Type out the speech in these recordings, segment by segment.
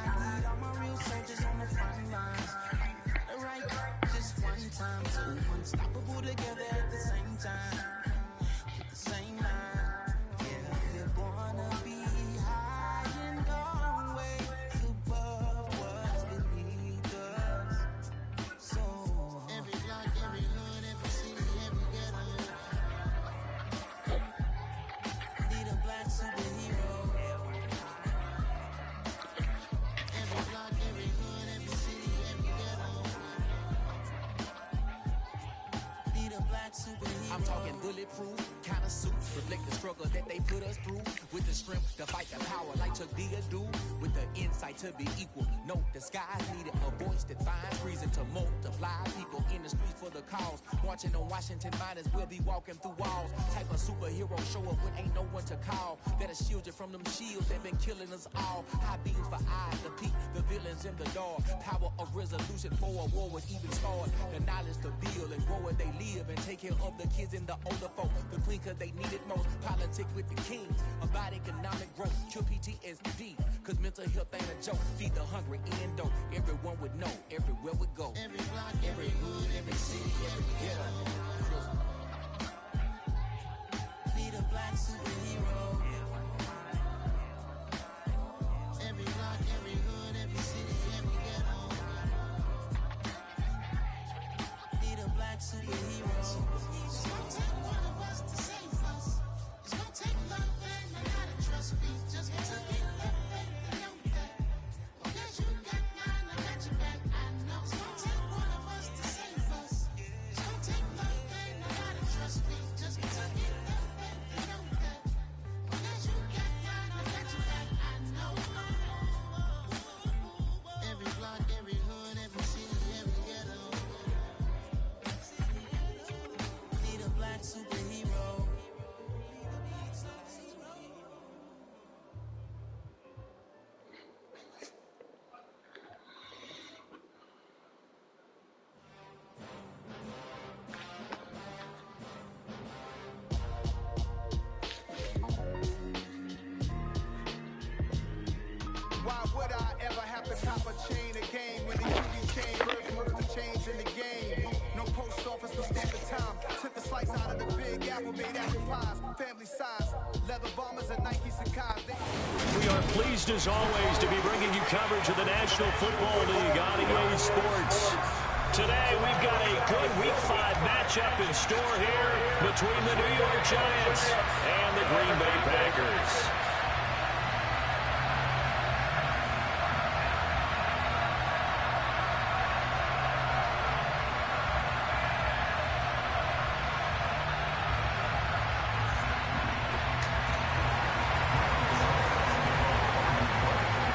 need all my real soldiers on the front lines. Right, just one time, so unstoppable together at the same time. With the same line, yeah, we're gonna be high and always above what's beneath us. So every block, every hood, every city, every ghetto need a black superhero. Every block, every hood, every city, every ghetto need a black superhero. I'm talking bulletproof kind of suits, reflect the struggle that they put us through. With the strength to fight the power like Chuck D do. With the insight to be equal, no disguise needed. A voice that finds reason to multiply. People in the streets for the cause. Marching on Washington miners will be walking through walls. Type of superhero show up when ain't no one to call. That'll shield you from them shields that been killing us all. High beams for eyes to peek the villains in the dark. Power of resolution for a war was even started. The knowledge to build and grow where they live and take care of the kids and the older folk. The queen cause they need it most. Politic with the kings. About economic growth. Cure PTSD. Cause mental health ain't a joke. Feed the hungry and dope. Everyone would know. Everywhere we go. Every block, every hood, every city, every ghetto need a black superhero. Every block, every hood, every city, every ghetto need a black superhero. It's gonna take one of us to save us. It's gonna take love and a lot of trust. We just got to get that faith and know that. Because you got mine, I got your back. I know it's gonna take one of us to save us. It's gonna take love and a lot of trust. We just got to get that faith and know that. Because you got mine, I got your back. I know. Every block, every hood, every city, every ghetto need a black superhero. Why would I ever have to cop a chain again when the UV chain birth moved to change in the game? No post office to stamp the time. Took the slice out of the big apple, made apple pies. Family size, leather bombers and Nike Sacai's. We are pleased as always to be bringing you coverage of the National Football League on EA Sports. Today we've got a good Week 5 matchup in store here between the New York Giants and the Green Bay Packers.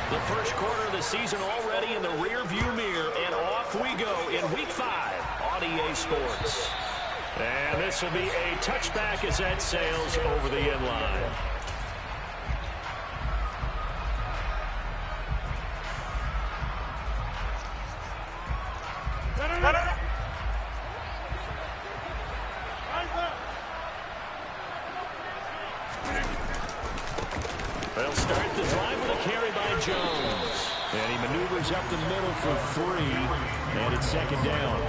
The first quarter of the season already in the rear-view mirror, and off we go in Week 5 on EA Sports. And this will be a touchback as that sails over the end line. They'll start the drive with a carry by Jones. And he maneuvers up the middle for 3. And it's second down.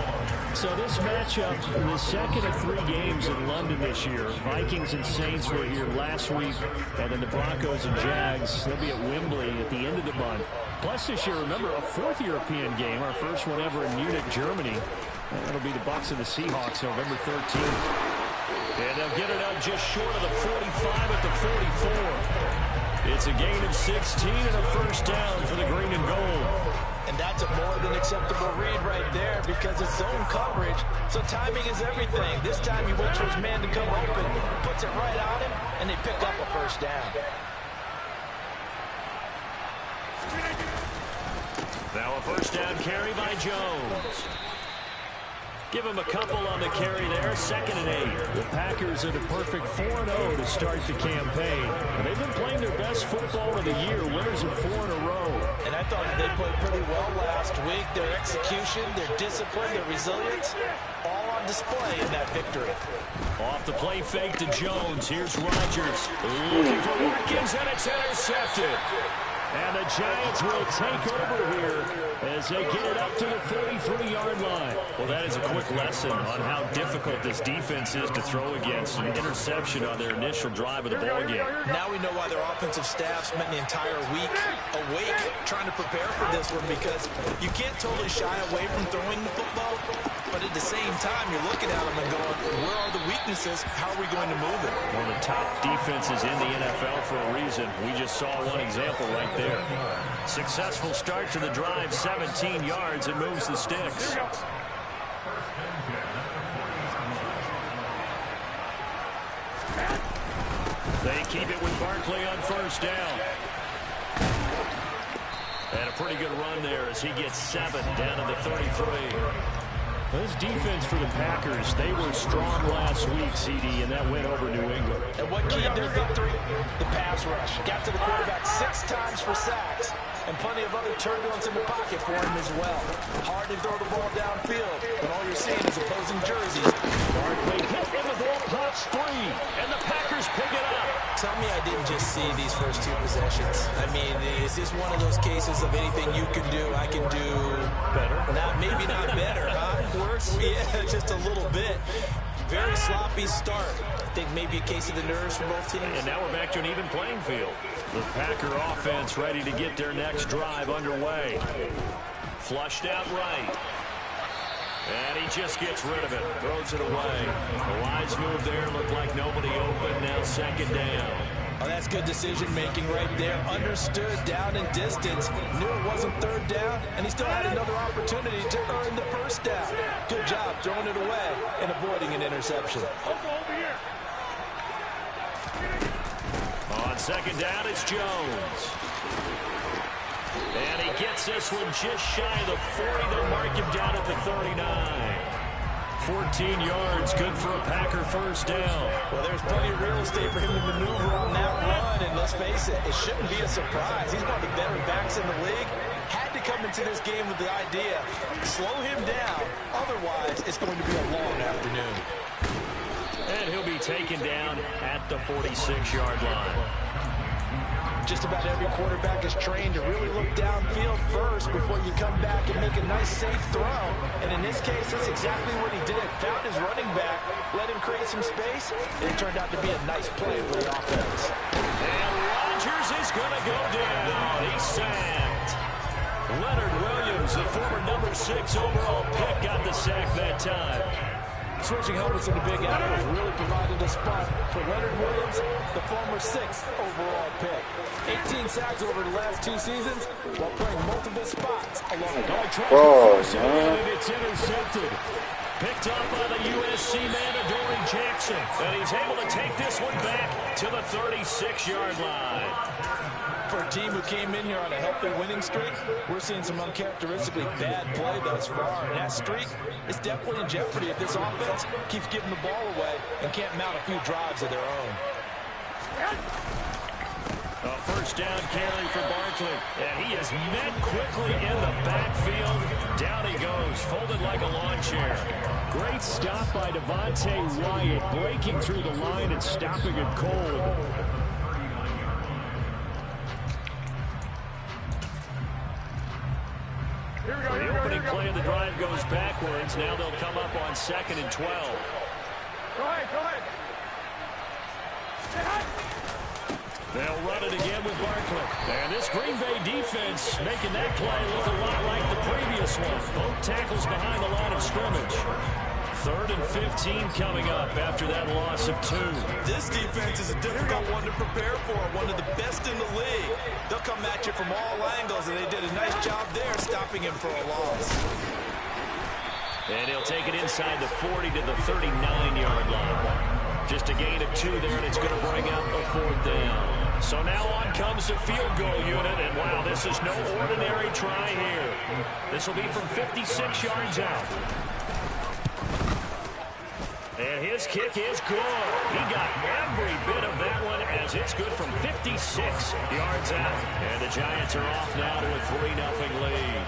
So this matchup, the second of 3 games in London this year. Vikings and Saints were here last week. And then the Broncos and Jags, they'll be at Wembley at the end of the month. Plus this year, remember, a 4th European game, our first one ever in Munich, Germany. And that'll be the Bucs and the Seahawks November 13th. And they'll get it out just short of the 45 at the 44. It's a gain of 16 and a first down for the green and gold. And that's a more than acceptable read right there because it's zone coverage, so timing is everything. This time he waits for his man to come open, puts it right on him, and they pick up a first down. Now a first down carry by Jones. Give him a couple on the carry there, 2nd and 8. The Packers are the perfect 4-0 to start the campaign. And they've been playing their best football of the year, winners of 4 in a row. And I thought they played pretty well last week. Their execution, their discipline, their resilience, all on display in that victory. Off the play fake to Jones. Here's Rodgers. Looking for Watkins, and it's intercepted. And the Giants will take over here as they get it up to the 43-yard line. Well, that is a quick lesson on how difficult this defense is to throw against. An interception on their initial drive of the ball game. Now we know why their offensive staff spent the entire week awake trying to prepare for this one, because you can't totally shy away from throwing the football, but at the same time, you're looking at them and going, where are the weaknesses? How are we going to move it? One of the top defenses in the NFL for a reason. We just saw one example right there. Successful start to the drive, 17 yards, and moves the sticks. They keep it with Barkley on first down. And a pretty good run there as he gets 7 down to the 33. This defense for the Packers, they were strong last week, CD, and that went over New England. And what keyed their victory? The pass rush. Got to the quarterback 6 times for sacks, and plenty of other turbulence in the pocket for him as well. Hard to throw the ball downfield when all you're seeing is opposing jerseys. Barkley hit, and the ball pops free, and the Packers pick it up. Tell me I didn't just see these first 2 possessions. I mean, is this one of those cases of anything you can do, I can do better? Maybe not better, huh? Worse? Yeah, just a little bit. Very sloppy start. I think maybe a case of the nerves for both teams. And now we're back to an even playing field. The Packer offense ready to get their next drive underway. Flushed out right. And he just gets rid of it. Throws it away. A wise move there. Looked like nobody open. Now second down. Oh, that's good decision-making right there. Understood down and distance. Knew it wasn't third down, and he still had another opportunity to earn the first down. Good job throwing it away and avoiding an interception. On second down, it's Jones. And he gets this one just shy of the 40. They'll mark him down at the 39. 14 yards, good for a Packer first down. Well, there's plenty of real estate for him to maneuver on that run, and let's face it, it shouldn't be a surprise. He's one of the better backs in the league. Had to come into this game with the idea, slow him down, otherwise it's going to be a long afternoon. And he'll be taken down at the 46-yard line. Just about every quarterback is trained to really look downfield first before you come back and make a nice, safe throw. And in this case, that's exactly what he did. Found his running back, let him create some space, and it turned out to be a nice play for the offense. And Rodgers is going to go down. He's sacked. Leonard Williams, the former number 6 overall pick, got the sack that time. Switching helmets in the Big Apple has really provided a spot for Leonard Williams, the former 6th overall pick. 18 sacks over the last 2 seasons while playing multiple spots along the And it's intercepted. Picked up by the USC man, Adoree Jackson. And he's able to take this one back to the 36-yard line. For a team who came in here on a healthy winning streak, we're seeing some uncharacteristically bad play thus far. And that streak is definitely in jeopardy if this offense keeps giving the ball away and can't mount a few drives of their own. A first down carry for Barkley. And he is met quickly in the backfield. Down he goes, folded like a lawn chair. Great stop by Devontae Wyatt, breaking through the line and stopping it cold. The opening play of the drive goes backwards. Now they'll come up on 2nd and 12. Go ahead. They'll run it again with Barkley. And this Green Bay defense making that play look a lot like the previous one. Both tackles behind the line of scrimmage. 3rd and 15 coming up after that loss of 2. This defense is a difficult one to prepare for, one of the best in the league. They'll come at you from all angles, and they did a nice job there stopping him for a loss. And he'll take it inside the 40 to the 39-yard line. Just a gain of 2 there, and it's going to bring up a 4th down. So now on comes the field goal unit, and wow, this is no ordinary try here. This will be from 56 yards out. And his kick is good. He got every bit of that one as it's good from 56 yards out. And the Giants are off now to a 3-0 lead.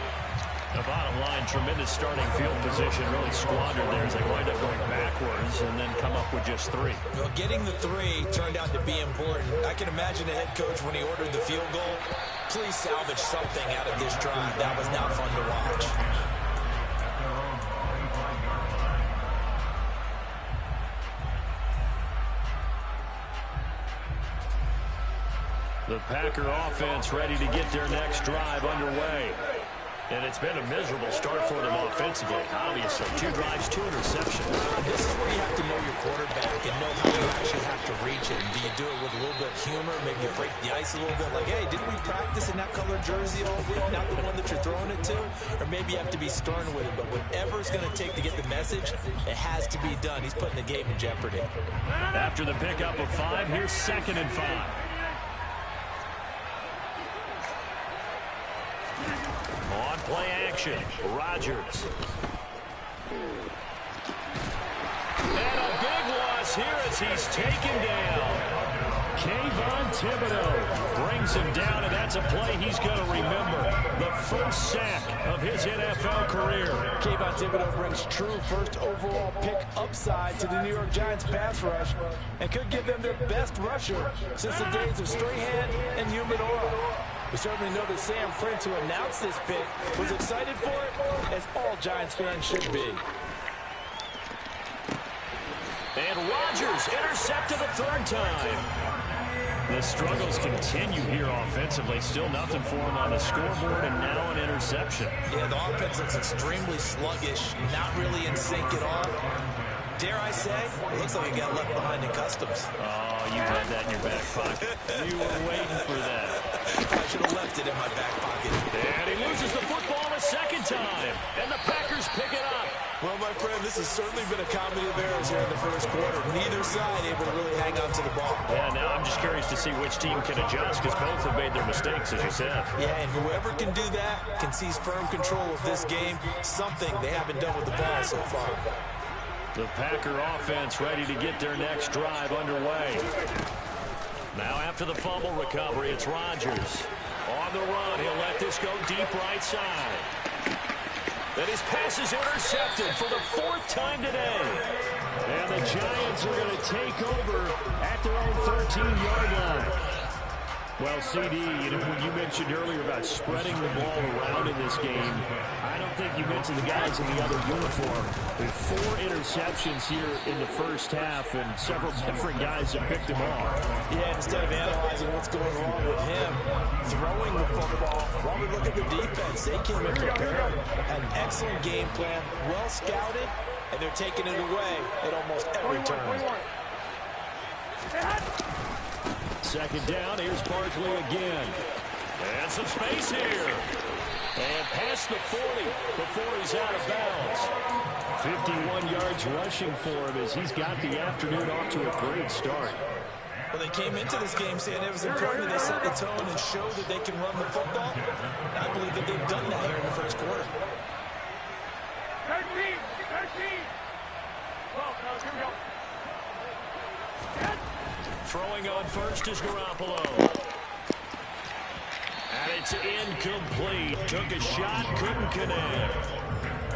The bottom line, tremendous starting field position, really squandered there as they wind up going backwards and then come up with just 3. Well, getting the 3 turned out to be important. I can imagine the head coach when he ordered the field goal. Please salvage something out of this drive. That was not fun to watch. The Packer offense ready to get their next drive underway. And it's been a miserable start for them offensively, obviously. 2 drives, 2 interceptions. This is where you have to know your quarterback and know how you actually have to reach it. And do you do it with a little bit of humor? Maybe you break the ice a little bit. Like, hey, didn't we practice in that colored jersey all week? Not the one that you're throwing it to? Or maybe you have to be stern with it. But whatever it's going to take to get the message, it has to be done. He's putting the game in jeopardy. After the pickup of 5, here's 2nd and 5. On play action, Rodgers. And a big loss here as he's taken down. Kayvon Thibodeau brings him down, and that's a play he's going to remember. The first sack of his NFL career. Kayvon Thibodeau brings true first overall pick upside to the New York Giants pass rush and could give them their best rusher since the days of Strahan and Humidoro. We certainly know that Sam Prince, who announced this pick, was excited for it, as all Giants fans should be. And Rodgers intercepted a 3rd time. The struggles continue here offensively. Still nothing for him on the scoreboard, and now an interception. Yeah, the offense looks extremely sluggish, not really in sync at all. Dare I say, it looks like it got left behind in customs. Oh, you had that in your back pocket. You were waiting for that. I should have left it in my back pocket. And he loses the football a 2nd time. And the Packers pick it up. Well, my friend, this has certainly been a comedy of errors here in the first quarter. Neither side able to really hang on to the ball. Yeah, now I'm just curious to see which team can adjust, because both have made their mistakes, as you said. Yeah, and whoever can do that can seize firm control of this game, something they haven't done with the ball so far. The Packer offense ready to get their next drive underway. Now after the fumble recovery, it's Rodgers. On the run, he'll let this go deep right side. Then his pass is intercepted for the 4th time today. And the Giants are going to take over at their own 13-yard line. Well, CD, when you mentioned earlier about spreading the ball around in this game, I don't think you mentioned the guys in the other uniform. With 4 interceptions here in the first half, and several different guys have picked him off. Yeah, instead of analyzing what's going wrong with him, throwing the football, while we look at the defense, they came in prepared, had an excellent game plan, well scouted, and they're taking it away at almost every turn. 2nd down, here's Barkley again. And some space here. And past the 40 before he's out of bounds. 51 yards rushing for him as he's got the afternoon off to a great start. Well, they came into this game saying it was important that they set the tone and show that they can run the football. And I believe that they've done that here in the first quarter. 13. Well, here we go. Throwing on first is Garoppolo. And it's incomplete. Took a shot, couldn't connect.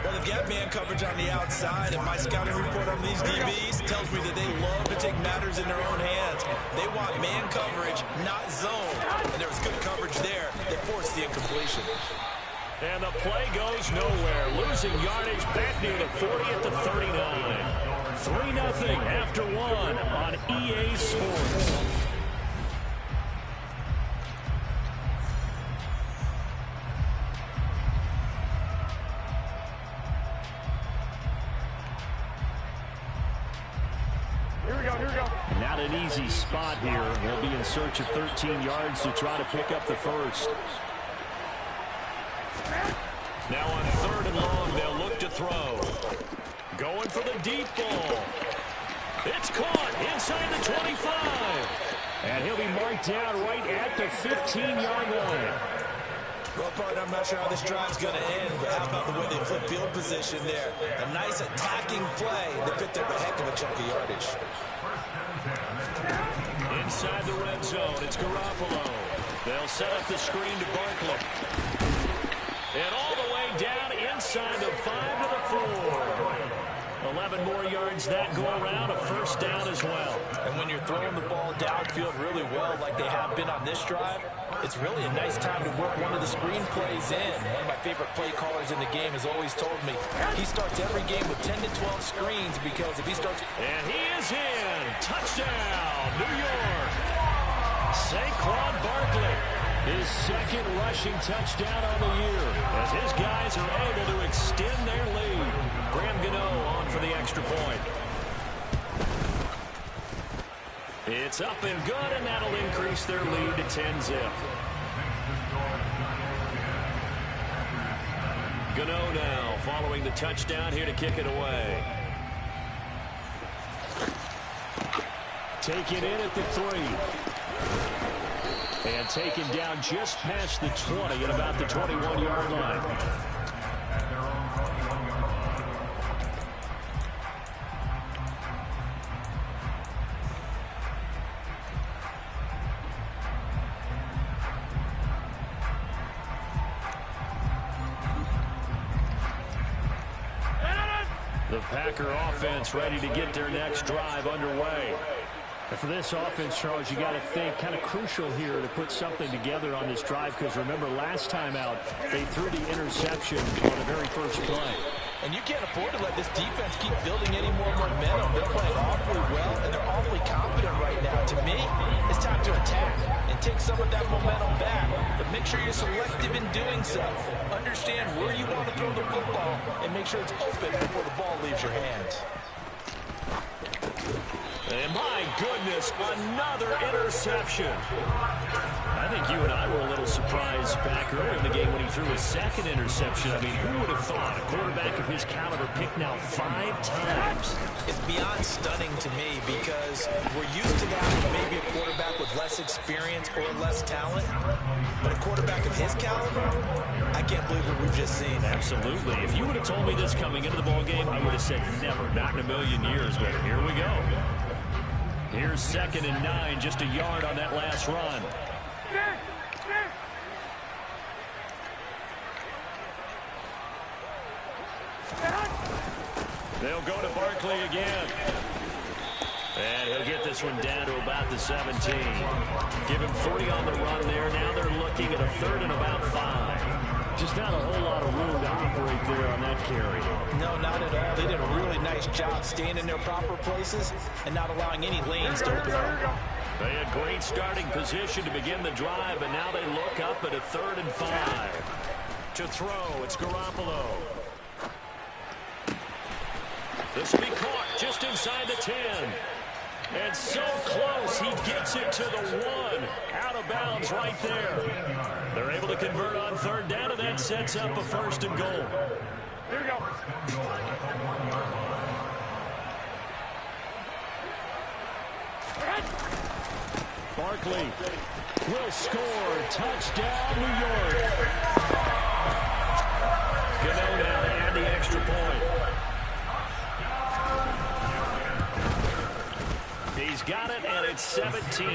Well, they've got man coverage on the outside, and my scouting report on these DBs tells me that they love to take matters in their own hands. They want man coverage, not zone. And there was good coverage there that forced the incompletion. And the play goes nowhere. Losing yardage back near the 40 at the 39. 3-0 after 1 on EA Sports. Here we go. Not an easy spot here. We'll be in search of 13 yards to try to pick up the first. Now on 3rd and long, they'll look to throw. Going for the deep ball. It's caught inside the 25. And he'll be marked down right at the 15-yard line. Well, partner, I'm not sure how this drive's going to end, but how about the way they flip field position there? A nice attacking play that picked up a heck of a chunk of yardage. Inside the red zone, it's Garoppolo. They'll set up the screen to Barkley. And all the way down 11 more yards that go around, a first down as well. And when you're throwing the ball downfield really well like they have been on this drive, it's really a nice time to work one of the screen plays in. One of my favorite play callers in the game has always told me he starts every game with 10 to 12 screens because if he starts... And he is in. Touchdown, New York. Saquon Barkley, his second rushing touchdown on the year, as his guys are able to extend their lead. Graham Gano on for the extra point. It's up and good, and that'll increase their lead to 10-zip. Gano now following the touchdown here to kick it away. Taken in at the 3. And taken down just past the 20 at about the 21-yard line. The Packer offense ready to get their next drive underway. And for this offense, Charles, you got to think kind of crucial here to put something together on this drive, because remember last time out they threw the interception on the very first play. And you can't afford to let this defense keep building any more momentum. They're playing awfully well, and they're awfully confident right now. To me, it's time to attack and take some of that momentum back. But make sure you're selective in doing so. Understand where you want to throw the football and make sure it's open before the ball leaves your hands. And my goodness, another interception. I think you and I were a little surprised back earlier in the game when he threw his second interception. I mean, who would have thought a quarterback of his caliber picked now 5 times? It's beyond stunning to me because we're used to that with maybe a quarterback with less experience or less talent. But a quarterback of his caliber, I can't believe what we've just seen. Absolutely. If you would have told me this coming into the ball game, I would have said never, not in a million years. But here we go. Here's 2nd and 9, just a yard on that last run. They'll go to Barkley again. And he'll get this one down to about the 17. Give him 3 on the run there. Now they're looking at a 3rd and about 5. Just not a whole lot of room to operate there on that carry. No, not at all. They did a really nice job staying in their proper places and not allowing any lanes to open up. They had great starting position to begin the drive, but now they look up at a 3rd and 5. To throw, it's Garoppolo. This will be caught just inside the 10. And so close, he gets it to the 1. Out of bounds right there. They're able to convert on 3rd down, and that sets up a 1st and goal. Here we go. Barkley will score. Touchdown, New York. Gano now to add the extra point. He's got it, and it's 17-0.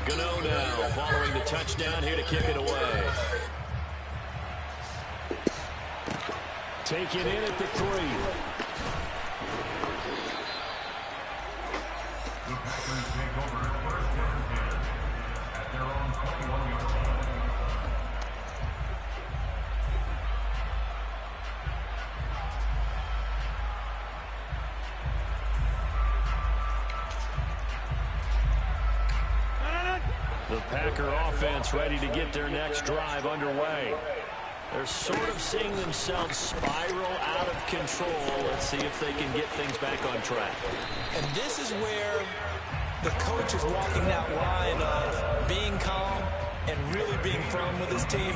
Gano now following the touchdown here to kick it away. Take it in at the 3. The Packer offense ready to get their next drive underway. They're sort of seeing themselves spiral out of control. Let's see if they can get things back on track. And this is where the coach is walking that line of being calm and really being firm with his team.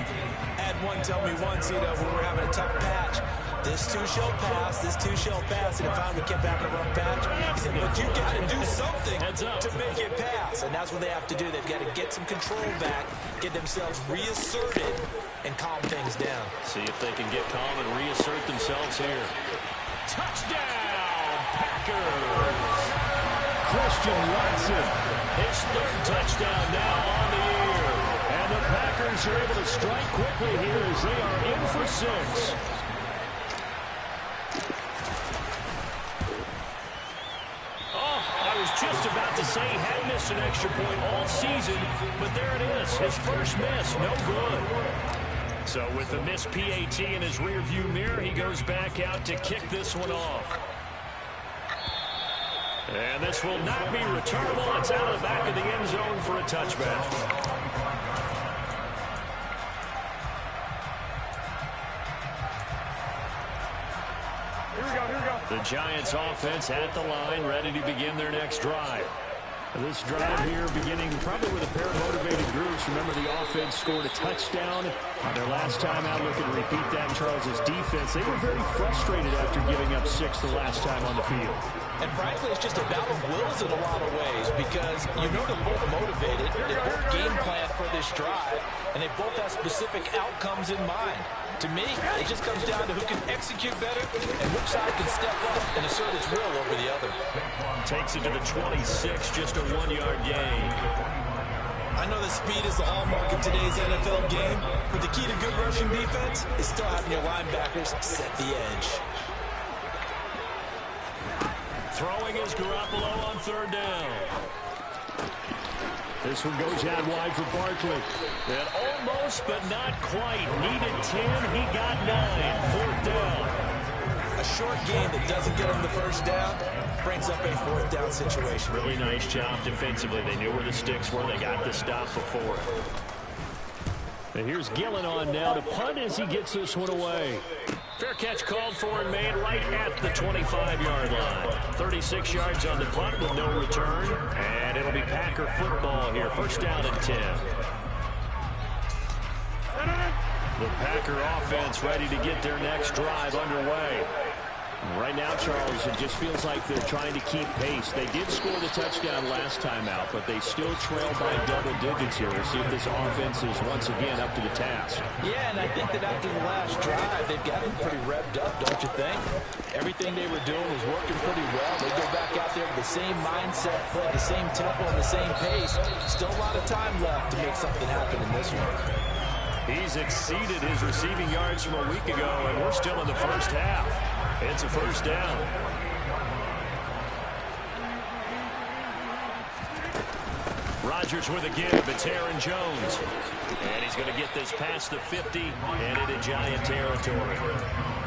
I had one tell me once, when we were having a tough patch, this too shall pass, this too shall pass. And if finally we kept having a rough patch, he said, but you got to do something to make it pass. And that's what they have to do. They've got to get some control back, get themselves reasserted, and calm things down. See if they can get calm and reassert themselves here. Touchdown, Packers! Christian Watson His third touchdown now on the year. And the Packers are able to strike quickly here as they are in for 6. Just about to say he had missed an extra point all season, but there it is. His first miss, no good. So with the missed PAT in his rearview mirror, he goes back out to kick this one off. And this will not be returnable. It's out of the back of the end zone for a touchback. The Giants offense at the line, ready to begin their next drive. This drive here beginning probably with a pair of motivated groups. Remember, the offense scored a touchdown on their last time out. Looking to repeat that in Charles's defense. They were very frustrated after giving up 6 the last time on the field. And frankly, it's just a battle of wills in a lot of ways because you know they're both motivated. They both game plan for this drive, and they both have specific outcomes in mind. To me, it just comes down to who can execute better and which side can step up and assert its will over the other. Takes it to the 26, just a 1-yard gain. I know that speed is the hallmark of today's NFL game, but the key to good rushing defense is still having your linebackers set the edge. Throwing is Garoppolo on 3rd down. This one goes out wide for Barkley. And almost, but not quite. Needed 10. He got 9. 4th down. A short game that doesn't get him the first down brings up a 4th down situation. Really nice job defensively. They knew where the sticks were. They got the stop before it. And here's Gillen on now to punt as he gets this one away. Fair catch called for and made right at the 25-yard line. 36 yards on the punt with no return. And it'll be Packer football here. 1st down and 10. The Packer offense ready to get their next drive underway. Right now, Charles, it just feels like they're trying to keep pace. They did score the touchdown last time out, but they still trail by double digits here. We'll see if this offense is once again up to the task. Yeah, and I think that after the last drive, they've gotten pretty revved up, don't you think? Everything they were doing was working pretty well. They go back out there with the same mindset, play the same tempo and the same pace. Still a lot of time left to make something happen in this one. He's exceeded his receiving yards from a week ago, and we're still in the first half. It's a 1st down. Rodgers with a give. It's Aaron Jones. And he's going to get this past the 50 and into Giant territory.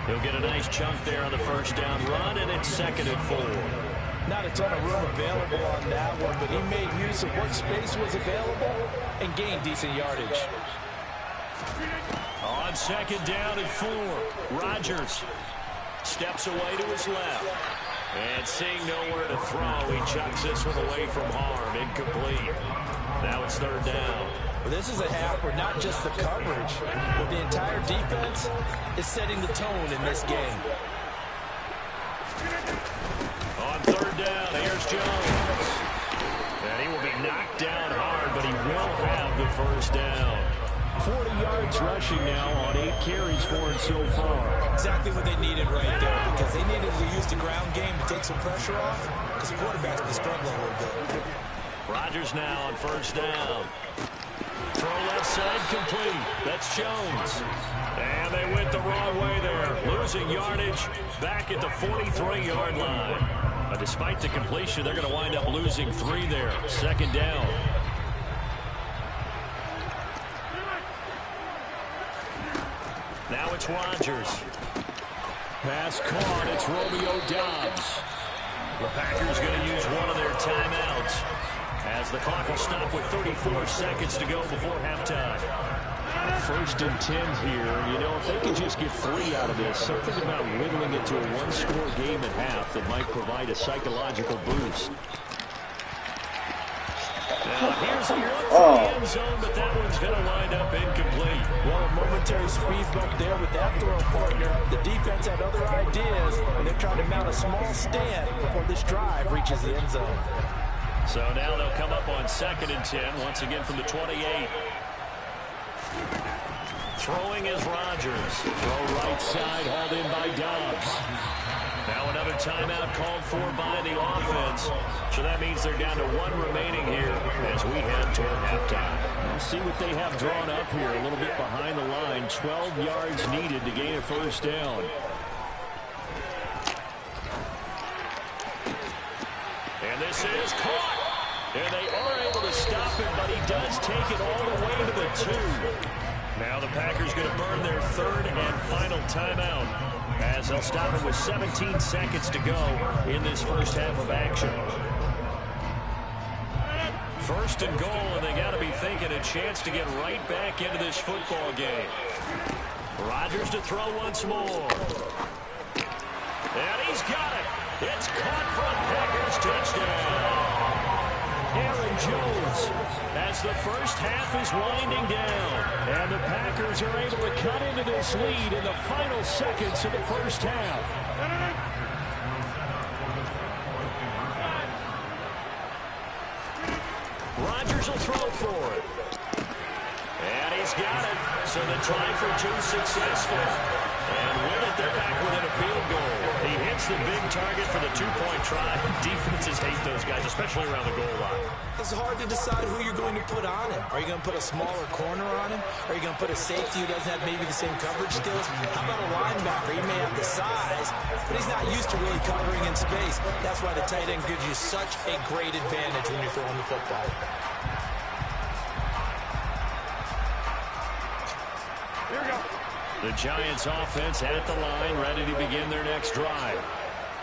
He'll get a nice chunk there on the 1st down run, and it's 2nd and 4. Not a ton of room available on that one, but he made use of what space was available and gained decent yardage. On 2nd down and 4, Rodgers steps away to his left. And seeing nowhere to throw, he chucks this one away from harm. Incomplete. Now it's 3rd down. Well, this is a half where not just the coverage, but the entire defense is setting the tone in this game. On 3rd down, here's Jones. And he will be knocked down hard, but he will have the 1st down. 40 yards rushing now on 8 carries for him so far. Exactly what they needed right there, because they needed to use the ground game to take some pressure off, because the quarterback's been struggling a little bit. Rodgers now on 1st down. Throw left side complete. That's Jones. And they went the wrong way there. Losing yardage back at the 43-yard line. But despite the completion, they're going to wind up losing 3 there. 2nd down. Now it's Rodgers. Pass caught. It's Romeo Doubs. The Packers going to use one of their timeouts as the clock will stop with 34 seconds to go before halftime. 1st and 10 here. You know, if they could just get 3 out of this, something about whittling it to a 1-score game at half that might provide a psychological boost. Now, here's a look for the end zone, but that one's going to wind up incomplete. Well, a momentary speed bump there with that throw partner. The defense had other ideas, and they're trying to mount a small stand before this drive reaches the end zone. So now they'll come up on 2nd and 10, once again from the 28. Throwing is Rodgers. Throw right side, hauled in by Doubs. Now another timeout called for by the offense. So that means they're down to 1 remaining here as we head toward halftime. We'll see what they have drawn up here. A little bit behind the line. 12 yards needed to gain a first down. And this is caught. And they are able to stop him, but he does take it all the way to the 2. Now the Packers going to burn their 3rd and final timeout as they'll stop it with 17 seconds to go in this first half of action. 1st and goal, and they got to be thinking a chance to get right back into this football game. Rodgers to throw once more. And he's got it. It's caught for a Packers touchdown. Aaron Jones as the first half is winding down. And the Packers are able to cut into this lead in the final seconds of the first half. Rodgers will throw for it. And he's got it. So the try for 2 successful. And with it, they're back within a field goal. He hits the big target for the 2-point try. Defenses hate those guys, especially around the goal line. It's hard to decide who you're going to put on him. Are you going to put a smaller corner on him? Are you going to put a safety who doesn't have maybe the same coverage skills? How about a linebacker? He may have the size, but he's not used to really covering in space. That's why the tight end gives you such a great advantage when you're throwing the football. Here we go. The Giants offense at the line, ready to begin their next drive.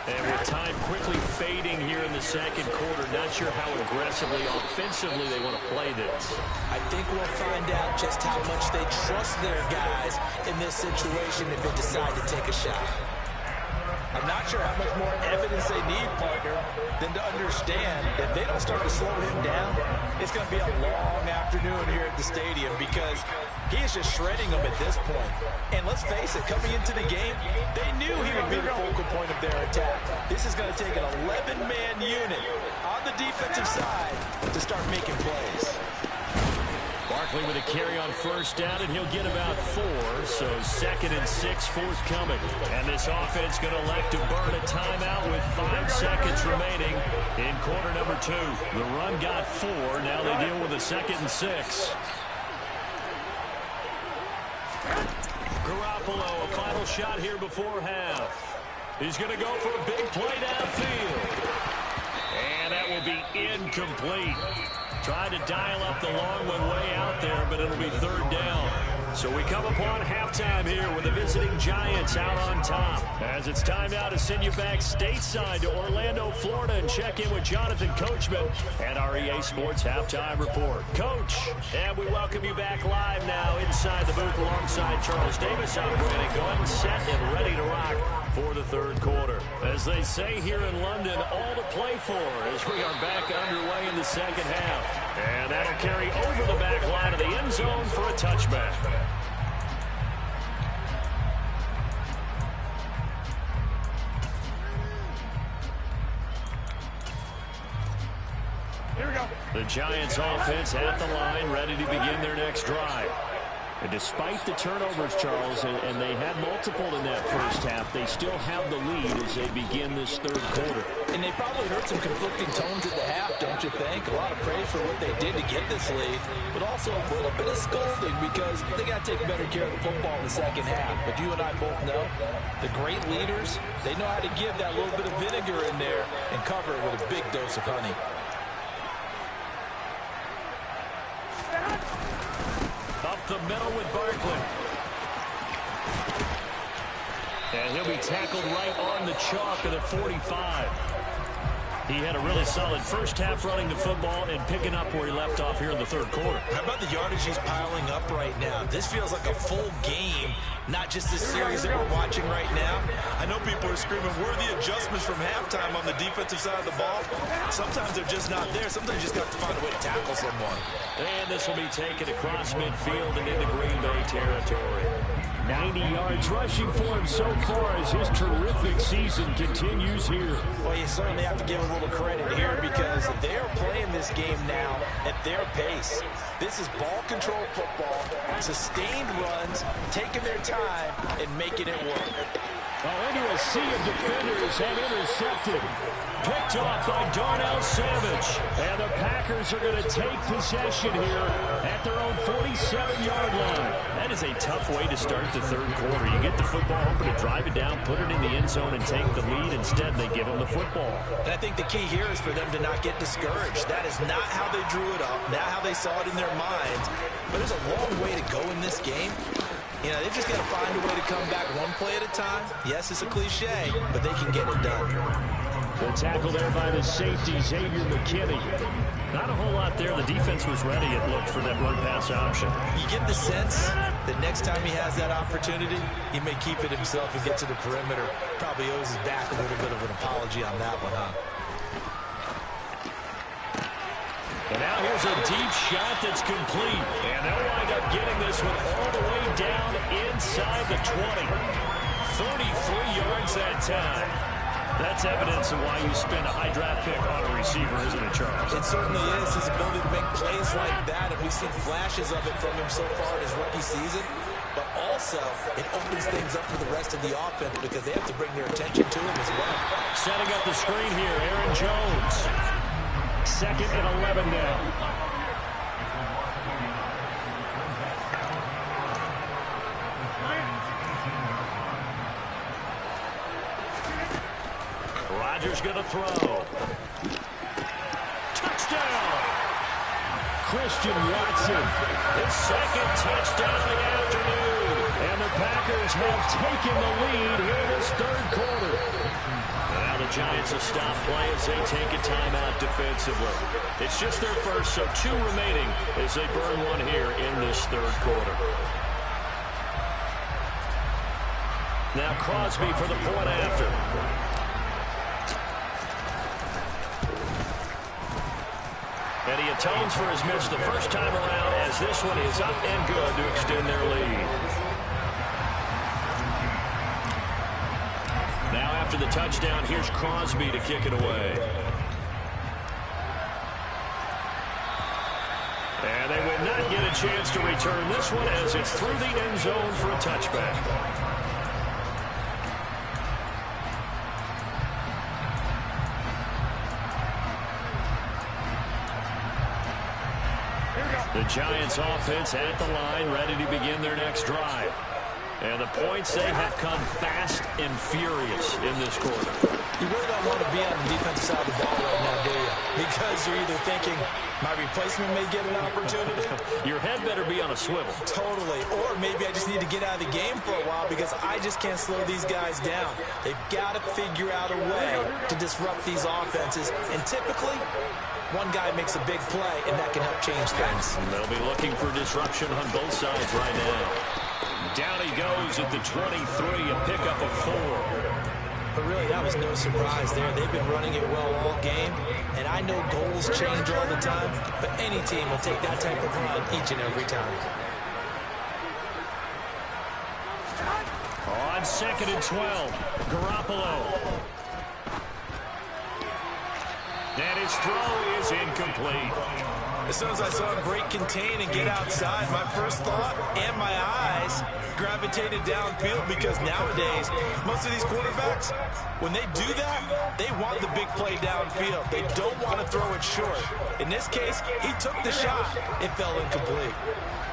And with time quickly fading here in the second quarter, not sure how aggressively, offensively they want to play this. I think we'll find out just how much they trust their guys in this situation if they decide to take a shot. I'm not sure how much more evidence they need, partner, than to understand that if they don't start to slow him down, it's going to be a long afternoon here at the stadium because he is just shredding them at this point. And let's face it, coming into the game, they knew he would be the focal point of their attack. This is going to take an 11-man unit on the defensive side to start making plays. Barkley with a carry on first down, and he'll get about 4. So 2nd and 6 forthcoming. And this offense going to elect to burn a timeout with 5 seconds remaining in quarter number 2. The run got 4. Now they deal with a 2nd and 6. Garoppolo, a final shot here before half. He's going to go for a big play downfield. And that will be incomplete. Tried to dial up the long one way out there, but it'll be 3rd down. So we come upon halftime here with the visiting Giants out on top. As it's time now to send you back stateside to Orlando, Florida, and check in with Jonathan Coachman and our EA Sports Halftime Report. Coach, and we welcome you back live now inside the booth alongside Charles Davis. I'm Brandon Glenn, set and ready to rock for the 3rd quarter. As they say here in London, all to play for as we are back underway in the 2nd half. And that'll carry over the back line of the end zone for a touchback. Here we go. The Giants offense at the line, ready to begin their next drive. And despite the turnovers, Charles, and they had multiple in that first half, they still have the lead as they begin this 3rd quarter. And they probably heard some conflicting tones at the half, don't you think? A lot of praise for what they did to get this lead, but also a little bit of scolding because they got to take better care of the football in the 2nd half. But you and I both know the great leaders, they know how to give that little bit of vinegar in there and cover it with a big dose of honey. Up the middle with Barkley. And he'll be tackled right on the chalk of the 45. He had a really solid first half running the football and picking up where he left off here in the 3rd quarter. How about the yardage he's piling up right now? This feels like a full game, not just this series that we're watching right now. I know people are screaming, where are the adjustments from halftime on the defensive side of the ball? Sometimes they're just not there. Sometimes you just got to find a way to tackle someone. And this will be taken across midfield and into Green Bay territory. 90 yards rushing for him so far as his terrific season continues here. Well, you certainly have to give him a little credit here because they're playing this game now at their pace. This is ball control football, sustained runs, taking their time and making it work. Into a sea of defenders and intercepted. Picked off by Darnell Savage. And the Packers are going to take possession here at their own 47-yard line. That is a tough way to start the third quarter. You get the football, hoping to drive it down, put it in the end zone, and take the lead. Instead, they give them the football. And I think the key here is for them to not get discouraged. That is not how they drew it up, not how they saw it in their minds. But there's a long way to go in this game. You know, they've just got to find a way to come back one play at a time. Yes, it's a cliche, but they can get it done. The tackle there by the safety, Xavier McKinney. Not a whole lot there. The defense was ready, it looked, for that run-pass option. You get the sense that next time he has that opportunity, he may keep it himself and get to the perimeter. Probably owes his back a little bit of an apology on that one, huh? And now here's a deep shot that's complete. And they'll wind up getting this one all the way down inside the 20. 33 yards that time. That's evidence of why you spend a high draft pick on a receiver, isn't it, Charles? It certainly is. His ability to make plays like that, and we've seen flashes of it from him so far in his rookie season. But also, it opens things up for the rest of the offense because they have to bring their attention to him as well. Setting up the screen here, Aaron Jones. 2nd and 11 now. Rodgers going to throw. Touchdown! Christian Watson, his 2nd touchdown of the afternoon. And the Packers have taken the lead here in this third quarter. Now the Giants will stop play as they take a timeout defensively. It's just their first, so 2 remaining as they burn one here in this third quarter. Now Crosby for the point after. And he atones for his miss the first time around as this one is up and good to extend their lead. Now after the touchdown, here's Crosby to kick it away. And they will not get a chance to return this one as it's through the end zone for a touchback. The Giants offense at the line, ready to begin their next drive. And the points, they have come fast and furious in this quarter. You really don't want to be on the defensive side of the ball right now, do you? Because you're either thinking, my replacement may get an opportunity. Your head better be on a swivel. Totally. Or maybe I just need to get out of the game for a while because I just can't slow these guys down. They've got to figure out a way to disrupt these offenses. And typically, one guy makes a big play, and that can help change things. And they'll be looking for disruption on both sides right now. Down he goes at the 23, a pickup of 4. But really, that was no surprise there. They've been running it well all game, and I know goals change all the time, but any team will take that type of run each and every time. On 2nd and 12, Garoppolo. And his throw is incomplete. As soon as I saw him break contain and get outside, my first thought and my eyes gravitated downfield because nowadays, most of these quarterbacks, when they do that, they want the big play downfield. They don't want to throw it short. In this case, he took the shot. It fell incomplete.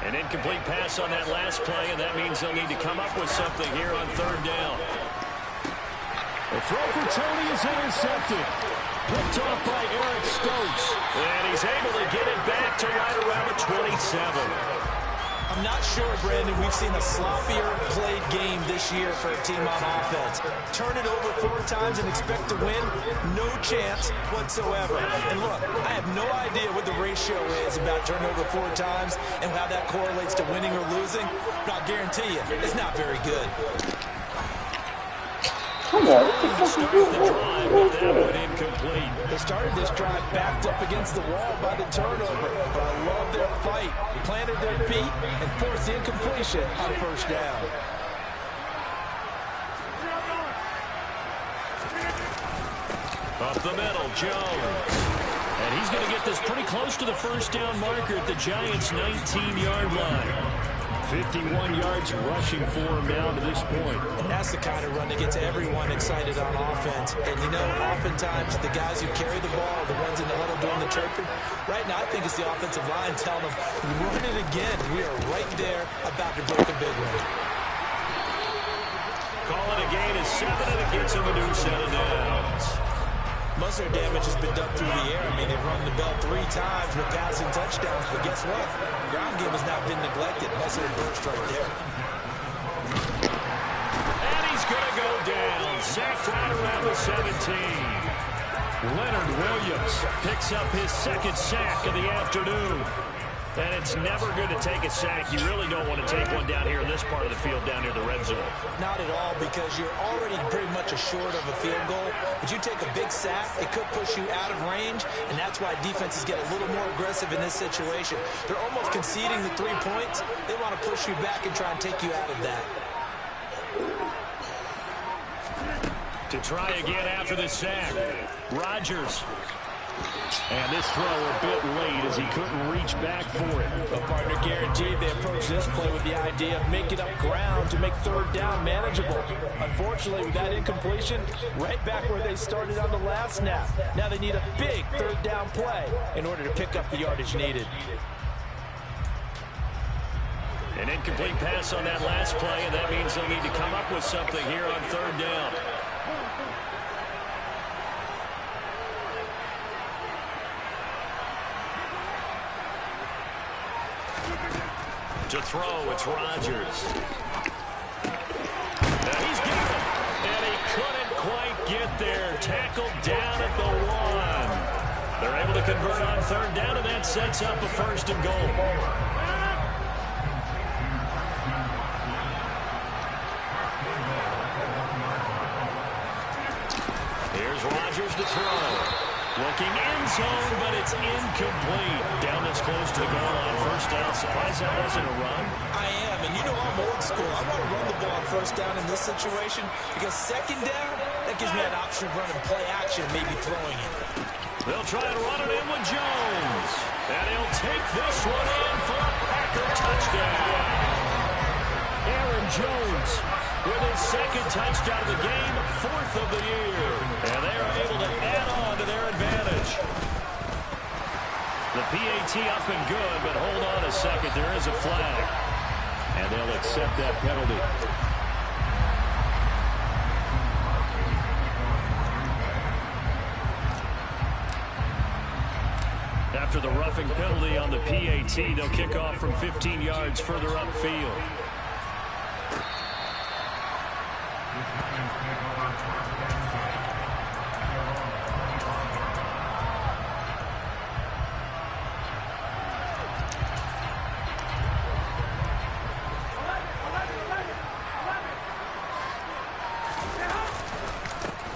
An incomplete pass on that last play, and that means they'll need to come up with something here on 3rd down. The throw for Tony is intercepted. Picked off by Eric Stokes. And he's able to get it back to right around the 27. I'm not sure, Brandon, we've seen a sloppier played game this year for a team on offense. Turn it over 4 times and expect to win? No chance whatsoever. And look, I have no idea what the ratio is about turnover 4 times and how that correlates to winning or losing, but I'll guarantee you, it's not very good. Come on, incomplete. They started this drive backed up against the wall by the turnover, but I love their fight. Planted their feet and forced the incompletion on 1st down. Up the middle, Jones. And he's going to get this pretty close to the 1st down marker at the Giants' 19-yard line. 51 yards rushing for him now to this point. That's the kind of run that gets everyone excited on offense. And, you know, oftentimes the guys who carry the ball are the ones in the huddle doing the chirping. Right now, I think it's the offensive line telling them, run it again. We are right there about to break a big one. Call it a gain of 7, and it gets him a new set of downs. Most of their damage has been done through the air. I mean, they've run the bell 3 times with passing touchdowns, but guess what? Ground game has not been neglected. Most of their burst right there. And he's going to go down. Sacked right around the 17. Leonard Williams picks up his second sack of the afternoon. And it's never good to take a sack. You really don't want to take one down here in this part of the field, down near the red zone. Not at all, because you're already pretty much assured of a field goal. But you take a big sack, it could push you out of range, and that's why defenses get a little more aggressive in this situation. They're almost conceding the 3 points. They want to push you back and try and take you out of that. To try again after the sack, Rodgers. And this throw a bit late as he couldn't reach back for it. The partner guaranteed they approach this play with the idea of making up ground to make third down manageable. Unfortunately, with that incompletion, right back where they started on the last snap. Now they need a big third down play in order to pick up the yardage needed. An incomplete pass on that last play, and that means they'll need to come up with something here on third down. To throw, it's Rodgers. Now he's got it, and he couldn't quite get there. Tackled down at the 1. They're able to convert on third down, and that sets up a 1st and goal. Here's Rodgers to throw. Looking end zone, but it's incomplete. Down this close to the goal line. 1st down. Surprised that wasn't a run? I am, and you know I'm old school. I want to run the ball on 1st down in this situation because 2nd down, that gives me an option of running play action, maybe throwing it. They'll try to run it in with Jones. And he'll take this one in for a Packer touchdown. Aaron Jones with his 2nd touchdown of the game, 4th of the year. And they are able to add on to their advantage. The PAT up and good, but hold on a second. There is a flag. And they'll accept that penalty. After the roughing penalty on the PAT, they'll kick off from 15 yards further upfield.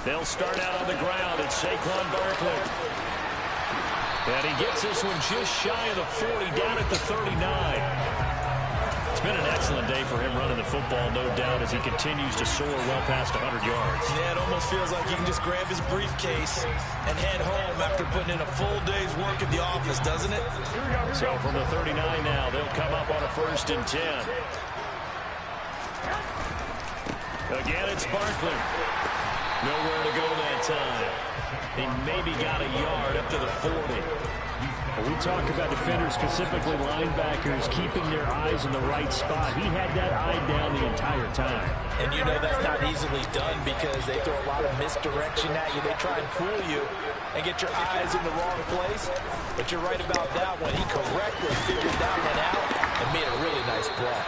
They'll start out on the ground. It's Saquon Barkley. And he gets this one just shy of the 40, down at the 39. It's been an excellent day for him running the football, no doubt, as he continues to soar well past 100 yards. Yeah, it almost feels like he can just grab his briefcase and head home after putting in a full day's work at the office, doesn't it? So from the 39 now, they'll come up on a 1st and 10. Again, it's Barkley. Nowhere to go that time. He maybe got a yard up to the 40. When we talk about defenders, specifically linebackers, keeping their eyes in the right spot. He had that eye down the entire time. And you know that's not easily done because they throw a lot of misdirection at you. They try and fool you and get your eyes in the wrong place. But you're right about that one. He correctly figured that one out and made a really nice play.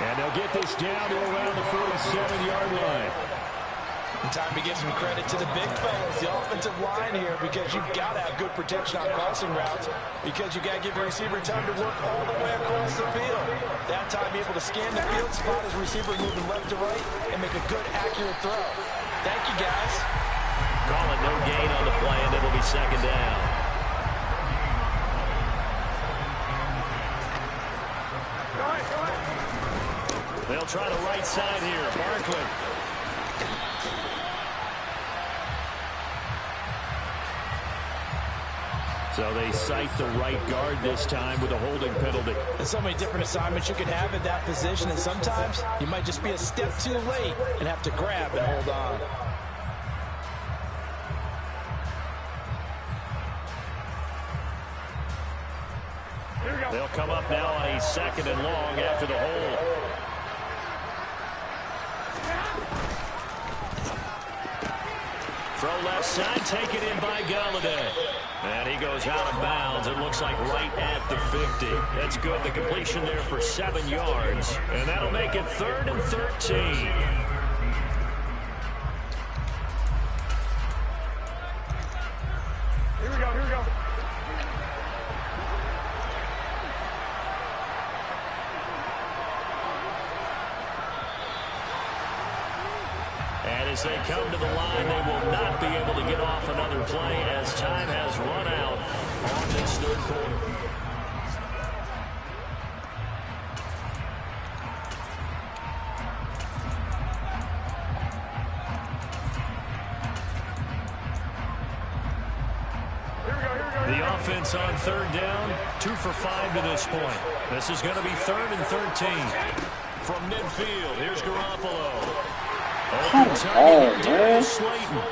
And they'll get this down to around the 47-yard line. And time to give some credit to the big fellas, the offensive line here, because you've got to have good protection on crossing routes because you've got to give your receiver time to work all the way across the field. That time, be able to scan the field, spot his receiver moving left to right, and make a good, accurate throw. Thank you, guys. Call it no gain on the play, and it'll be 2nd down. They'll try the right side here. Barkley. So they cite the right guard this time with a holding penalty. There's so many different assignments you can have in that position, and sometimes you might just be a step too late and have to grab and hold on. They'll come up now on a 2nd and long after the hold. Throw left side, taken in by Galladay. And he goes out of bounds. It looks like right at the 50. That's good. The completion there for 7 yards. And that'll make it 3rd and 13. Here we go, here we go. And as they come to the line, they will not be able to get off another play as time has run out on this 3rd quarter. The offense on 3rd down, 2 for 5 to this point. This is going to be 3rd and 13. From midfield, here's Garoppolo. Open target to Slayton.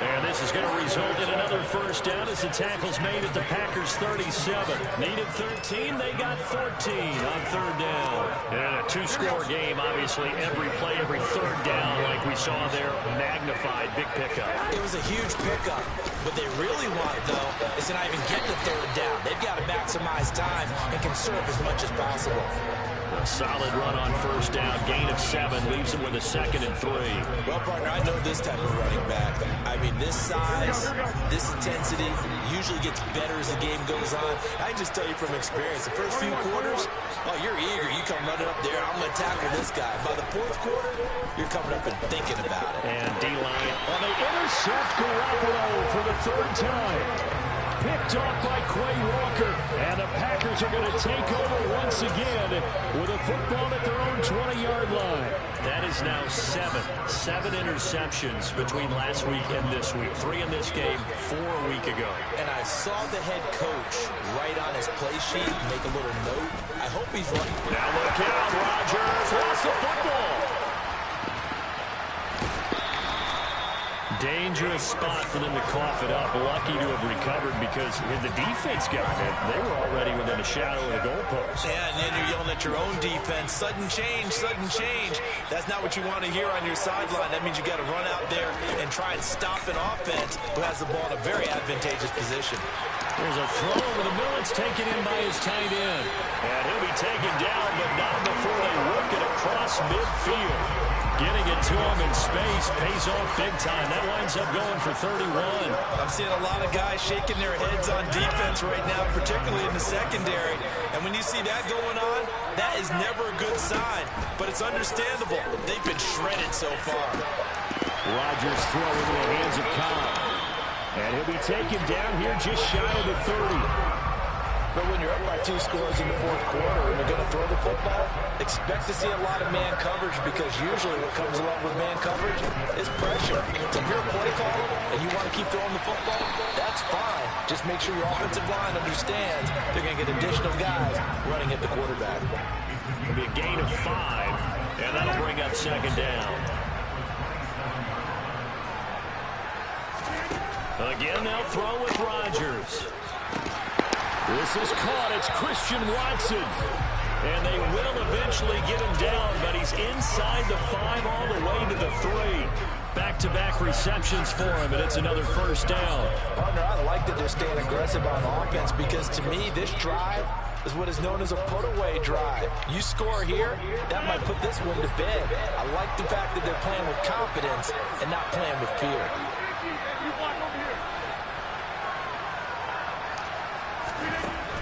And this is going to result in another 1st down as the tackle's made at the Packers' 37. Needed 13, they got 14 on 3rd down. And in a 2-score game, obviously every play, every 3rd down, like we saw there, magnified, big pickup. It was a huge pickup. What they really want, though, is to not even get to 3rd down. They've got to maximize time and conserve as much as possible. A solid run on 1st down, gain of 7, leaves them with a 2nd and 3. Well, partner, I know this type of running back. I mean, this size, this intensity usually gets better as the game goes on. I can just tell you from experience, the first few quarters, oh, you're eager. You come running up there, I'm going to tackle this guy. By the 4th quarter, you're coming up and thinking about it. And D-line, and they intercept Garoppolo for the 3rd time. Picked off by Quay Walker, and the Packers are going to take over once again with a football at their own 20-yard line. That is now 7 interceptions between last week and this week. 3 in this game, 4 a week ago. And I saw the head coach write on his play sheet, make a little note. I hope he's right. Now look out, Rodgers lost the football. Dangerous spot for them to cough it up. Lucky to have recovered because had the defense gotten it, they were already within a shadow of the goalpost. Yeah, and then you're yelling at your own defense. Sudden change, sudden change. That's not what you want to hear on your sideline. That means you got to run out there and try and stop an offense who has the ball in a very advantageous position. There's a throw over the middle. It's taken in by his tight end. And he'll be taken down, but not before they work it across midfield. Getting it to him in space pays off big time. That winds up going for 31. I'm seeing a lot of guys shaking their heads on defense right now, particularly in the secondary. And when you see that going on, that is never a good sign. But it's understandable. They've been shredded so far. Rodgers throw into the hands of Cobb. And he'll be taken down here just shy of the 30. But when you're up by 2 scores in the 4th quarter and you're going to throw the football, expect to see a lot of man coverage because usually what comes along with man coverage is pressure. So if you're a play caller and you want to keep throwing the football, that's fine. Just make sure your offensive line understands they're going to get additional guys running at the quarterback. It'll be a gain of 5, and that'll bring up 2nd down. Again, they'll throw with Rodgers. This is caught. It's Christian Watson. And they will eventually get him down, but he's inside the 5 all the way to the 3. Back-to-back receptions for him, and it's another 1st down. Partner, I like that they're staying aggressive on offense because to me, this drive is what is known as a put-away drive. You score here, that might put this one to bed. I like the fact that they're playing with confidence and not playing with fear.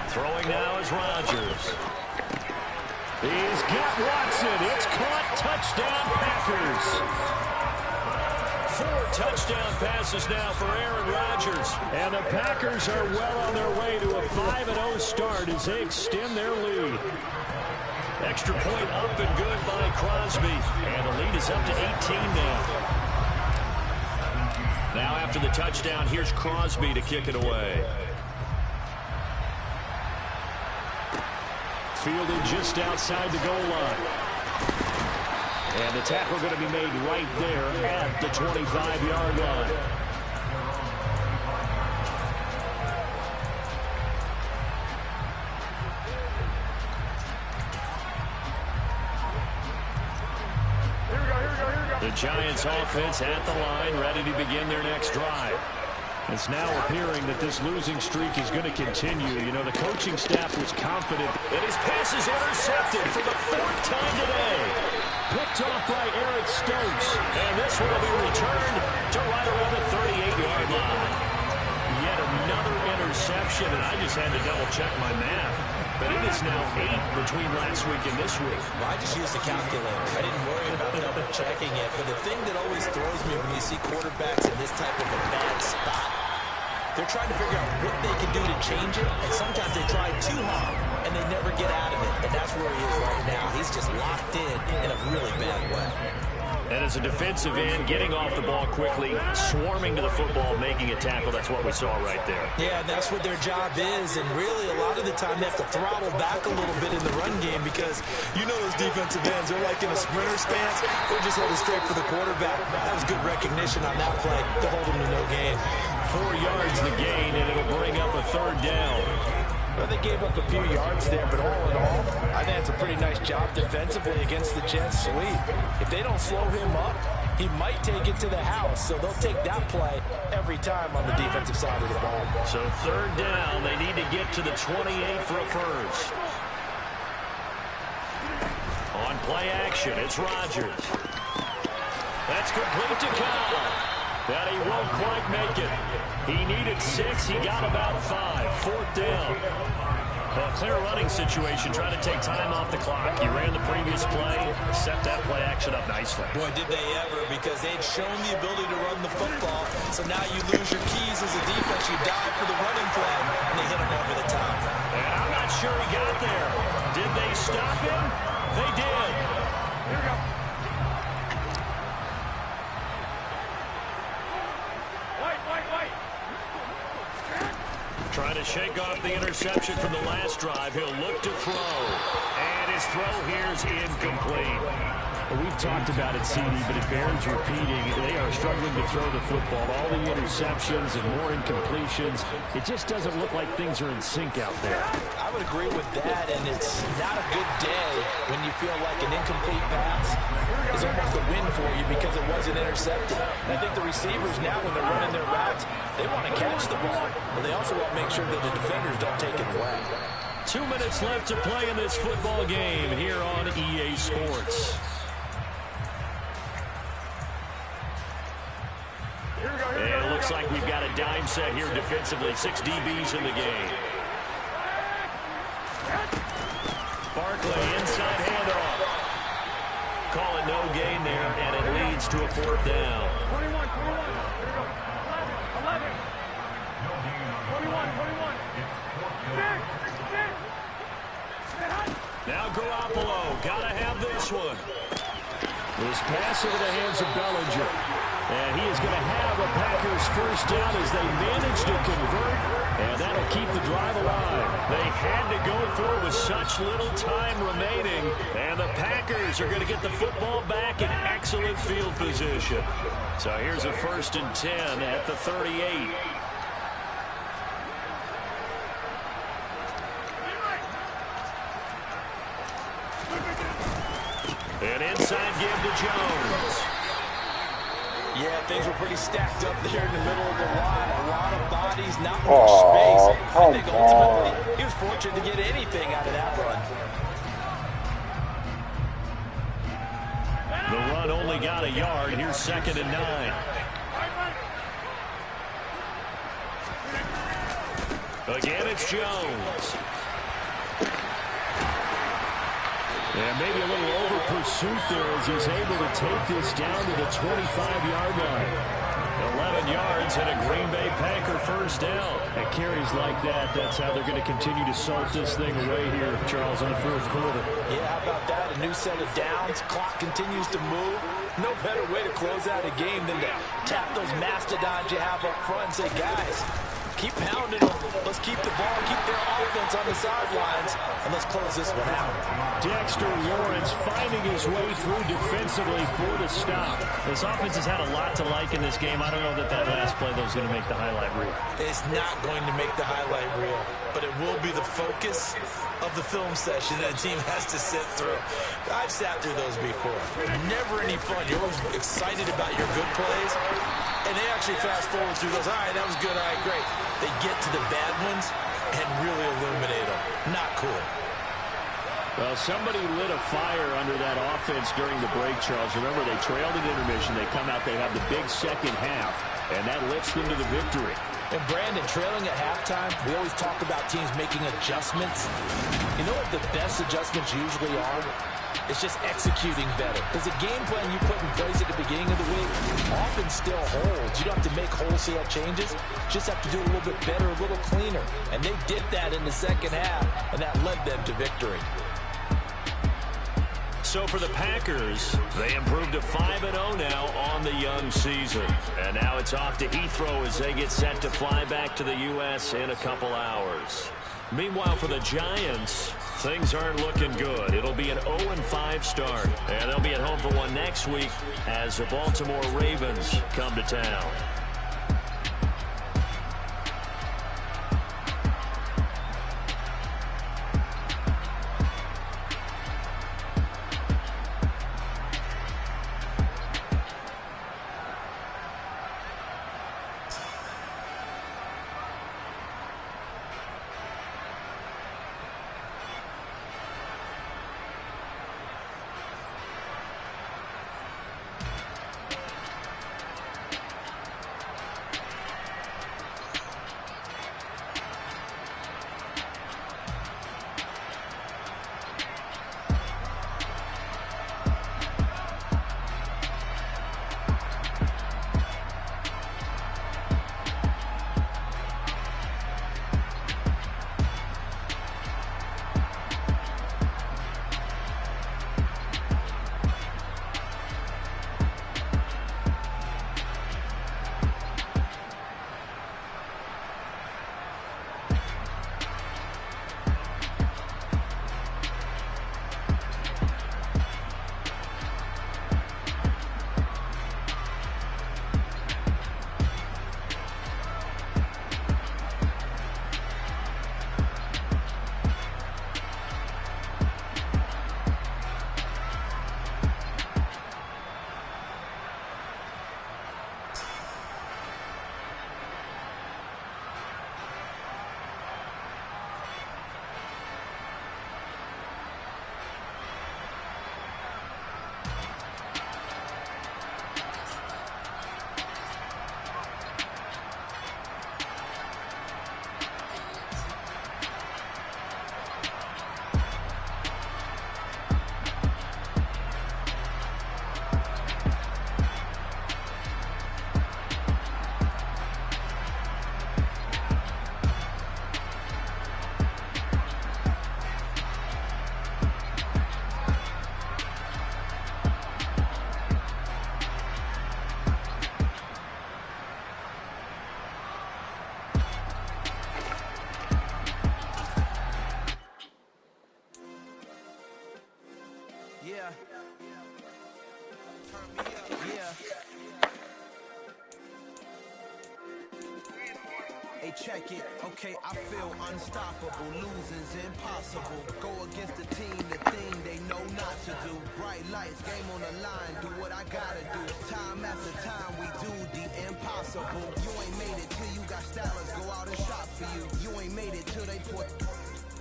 Throwing now is Rodgers. He's got Watson. It's caught. Touchdown, Packers. 4 touchdown passes now for Aaron Rodgers. And the Packers are well on their way to a 5-0 start as they extend their lead. Extra point up and good by Crosby. And the lead is up to 18 now. Now after the touchdown, here's Crosby to kick it away. fielded just outside the goal line. And the tackle going to be made right there at the 25-yard line. The Giants offense at the line, ready to begin their next drive. It's now appearing that this losing streak is going to continue. You know, the coaching staff was confident. And his pass is intercepted for the 4th time today. Picked off by Eric Stokes. And this one will be returned to right around the 38-yard line. Yet another interception, and I just had to double-check my math. But it is now 8 between last week and this week. Well, I just used a calculator. I didn't worry about double-checking it. But the thing that always throws me when you see quarterbacks in this type of a bad spot, they're trying to figure out what they can do to change it. And sometimes they try too hard, and they never get out of it. And that's where he is right now. He's just locked in a really bad way. And as a defensive end, getting off the ball quickly, swarming to the football, making a tackle, that's what we saw right there. Yeah, that's what their job is. And really, a lot of the time, they have to throttle back a little bit in the run game because you know those defensive ends, they're like in a sprinter stance. They're just headed straight for the quarterback. That was good recognition on that play to hold him to no gain. 4 yards the gain, and it'll bring up a 3rd down. Well, they gave up a few yards there, but all in all, I think that's a pretty nice job defensively against the Jets sweep. If they don't slow him up, he might take it to the house. So they'll take that play every time on the defensive side of the ball. So 3rd down, they need to get to the 28 for a first. On play action, it's Rodgers. That's complete to Kyle. That he won't quite make it. He needed 6. He got about 5. 4th down. A clear running situation, trying to take time off the clock. He ran the previous play, set that play action up nicely. Boy, did they ever, because they'd shown the ability to run the football. So now you lose your keys as a defense. You dive for the running play, and they hit him over the top. And I'm not sure he got there. Did they stop him? They did. Here we go. Trying to shake off the interception from the last drive. He'll look to throw. And his throw here is incomplete. Well, we've talked about it, CD, but it bears repeating. They are struggling to throw the football. All the interceptions and more incompletions. It just doesn't look like things are in sync out there. I would agree with that, and it's not a good day when you feel like an incomplete pass is almost a win for you because it wasn't intercepted. And I think the receivers now, when they're running their routes, they want to catch the ball, but they also want to make sure that the defenders don't take it away. 2 minutes left to play in this football game here on EA Sports. And it looks like we've got a dime set here defensively. 6 DBs in the game. Barkley, inside handoff. Call it no gain there, and it leads to a 4th down. 21. Here we go. 11. 21. 6. Now Garoppolo, gotta have this one. This pass into the hands of Bellinger. And he is going to have a Packers first down as they manage to convert, and that'll keep the drive alive. They had to go for it with such little time remaining, and the Packers are going to get the football back in excellent field position. So here's a 1st and 10 at the 38. An inside give to Jones. Yeah, things were pretty stacked up there in the middle of the line. A lot of bodies, not much space. I think ultimately he was fortunate to get anything out of that run. The run only got a yard. Here's 2nd and 9. Again, it's Jones. And maybe a little over pursuit there as he's able to take this down to the 25-yard line. 11 yards and a Green Bay Packer first down. At carries like that, that's how they're going to continue to salt this thing away here, Charles, in the 4th quarter. Yeah, how about that? A new set of downs. Clock continues to move. No better way to close out a game than to tap those mastodons you have up front and say, guys, keep pounding them. Let's let's keep the ball, keep their offense on the sidelines, and let's close this one out. Dexter Lawrence finding his way through defensively for the stop. This offense has had a lot to like in this game. I don't know that last play, though, is going to make the highlight reel. It's not going to make the highlight reel, but it will be the focus of the film session that a team has to sit through. I've sat through those before. Never any fun. You're always excited about your good plays, and they actually fast forward through those. All right, that was good. All right, great. They get to the bad ones and really illuminate them. Not cool. Well, somebody lit a fire under that offense during the break, Charles. Remember, they trailed at intermission. They come out, they have the big second half, and that lifts them to the victory. And Brandon, trailing at halftime, we always talk about teams making adjustments. You know what the best adjustments usually are? It's just executing better. Because the game plan you put in place at the beginning of the week often still holds. You don't have to make wholesale changes. You just have to do it a little bit better, a little cleaner. And they did that in the second half, and that led them to victory. So for the Packers, they improved to 5-0 now on the young season. And now it's off to Heathrow as they get set to fly back to the U.S. in a couple hours. Meanwhile, for the Giants, things aren't looking good. It'll be an 0-5 start. And they'll be at home for one next week as the Baltimore Ravens come to town. Hey, check it. Okay, I feel unstoppable. Losing's impossible. Go against the team, the thing they know not to do. Bright lights, game on the line. Do what I gotta do. Time after time, we do the impossible. You ain't made it till you got stylers. Go out and shop for you. You ain't made it till they put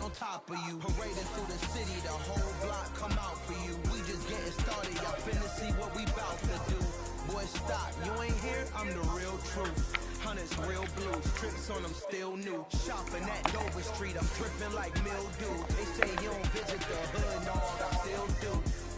on top of you. Parading through the city, the whole block come out for you. We just getting started. Y'all finna see what we bout to do. Boy, stop. You ain't here? I'm the real truth. Hunters, real blues, trips on them still new. Shopping at Dover Street, I'm dripping like mildew. They say you don't visit the hood, no, I still do.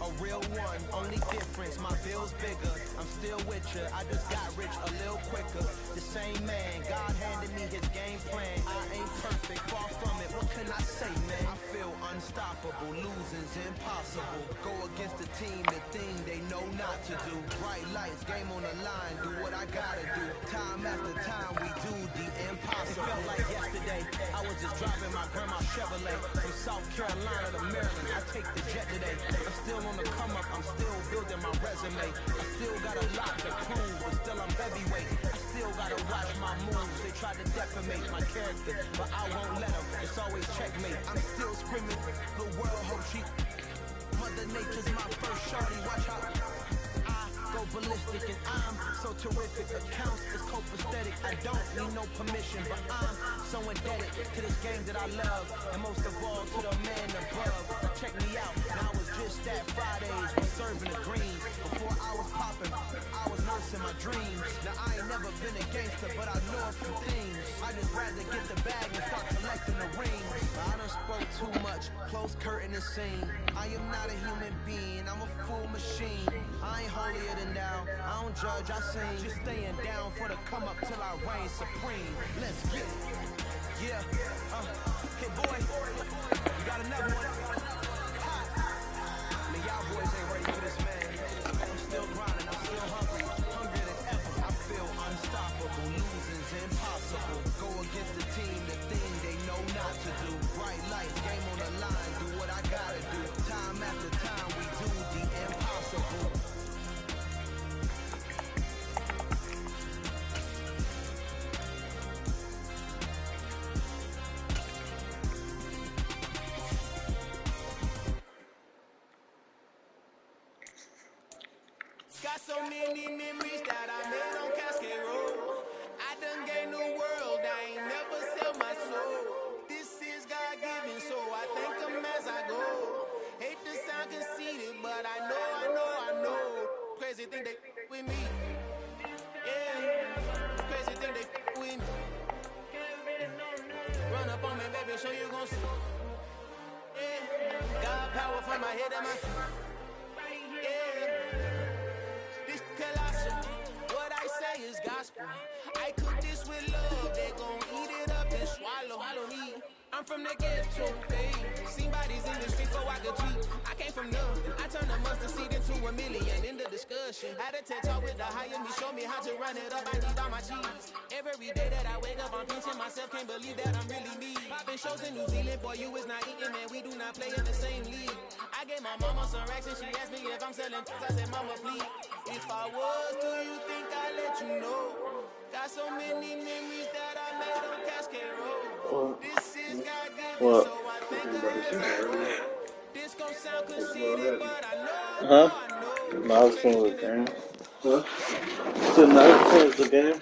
A real one, only difference, my bill's bigger. I'm still with ya, I just got rich a little quicker. The same man, God handed me his game plan. I ain't perfect, far from it, what can I say, man? I feel unstoppable. Losing's impossible. Go against the team, the thing they know not to do. Bright lights, game on the line, do what I gotta do. Time after time, we do the impossible. It felt like yesterday, I was just driving my grandma's Chevrolet from South Carolina to Maryland. I take the jet today. I'm still on the come up, I'm still building my resume. I still got a lot to prove, but still I'm heavyweight. I still gotta watch my moves. They try to defamate my character, but I won't let them. It's always checkmate. I'm still screaming, the world hope she. Mother Nature's my first shorty, watch out. I go ballistic and I'm so terrific. Accounts is copacetic. I don't need no permission, but I'm so indebted to this game that I love, and most of all to the man above. Check me out, now I was just at Fridays, was serving the greens. Before I was popping, I was nursing my dreams. Now I ain't never been a gangster, but I know a few things. I just rather get the bag and start collecting the rings. I done spoke too much, close curtain and scene. I am not a human being, I'm a full machine. I ain't holier than thou, I don't judge, I sing. Just staying down for the come up till I reign supreme. Let's get it. Yeah, hey boy, you got another one? Man, y'all boys ain't ready for this, man. I'm still grinding, I'm still hungry, hungrier than ever. I feel unstoppable, losing's impossible. Go against the team, the thing they know not to do. Bright lights, game on the line, do what I gotta do. Time after time, we do the impossible. Got so many memories that I made on Cascade Road. I done gained the world, I ain't never sell my soul. This is God-given, so I thank him as I go. Hate to sound conceited, but I know. Crazy thing they with me. Yeah, crazy thing they with me. Run up on me, baby, show you gon' see. Yeah, got power from my head and my feet. Yeah. Colossal. What I say is gospel. I cook this with love. They gon' eat it up and swallow. Me. I'm from the ghetto, babe. Seen bodies in the street so I could tweet. I came from nothing. I turned a mustard seed into a million in the discussion. Had a TED talk with the higher me, show me how to run it up. I need all my cheese. Every day that I wake up, I'm pinching myself. Can't believe that I'm really me. Popping shows in New Zealand, boy, you is not eating, man. We do not play in the same league. I gave my mama some racks and she asked me if I'm selling. I said, mama, please. If I was, do you think I'd let you know? Got so many memories that I made on Cascade Road. This is God-given, so I think this gon' sound conceited, but I know. No, I was playing with the game. Huh? So now it's the game?